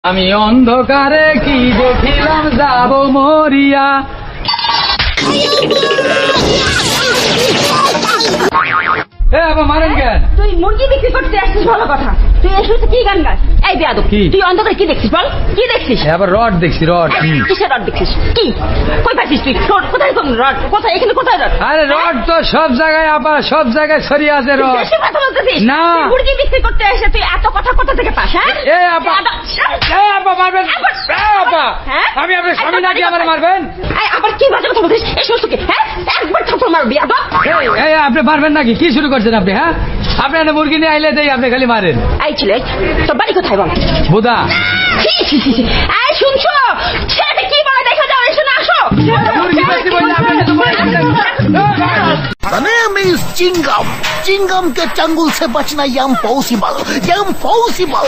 আমি অন্ধকারে কি দেখিলাম যাব মরিয়া। আবার মারেন কেন? তুই মুরগি বিক্রি করতে আসছিস ভালো কথা, তুই এসে কি গান গাস? এই বেয়াদব, তুই অন্ধকারে কি দেখছিস বল? কি দেখছিস? আবার রড দেখছি, রড। কিসের রড দেখছিস? কি কই পাচ্ছিস তুই? রড কোথায়? কোন রড কোথায়? এখানে কোথায় রড? আরে রড তো সব জায়গায়, আবার সব জায়গায় ছড়িয়ে আছে রড। বেশি কথা বলতেছিস না। মুরগি বিক্রি করতে এসে তুই এত কথা কোথা থেকে পাস? হ্যাঁ আপা মারবেন? আপা আমি আপনার স্বামী নাকি আমার মারবেন? আবার কি বাজে কথা বলছিস? এই সমস্ত কি? হ্যাঁ একবার থাপ্পড় মারবি বেয়াদব। আপনি মারবেন নাকি? কি শুরু করছেন আপনি? হ্যাঁ আপনি এনে মুরগি নিয়ে আইলে দেই, আপনি খালি মারেন। এই ছেলে তোর বাড়ি কোথায় বল? বুদা। এই শুনছো ছেলে কি বলে দেখে যাও, এসো না আসো। মুরগি বেশি বললে আপনি তো The name is Chingam. Chingam के चंगुल से बचना इम्पॉसिबल, इम्पॉसिबल।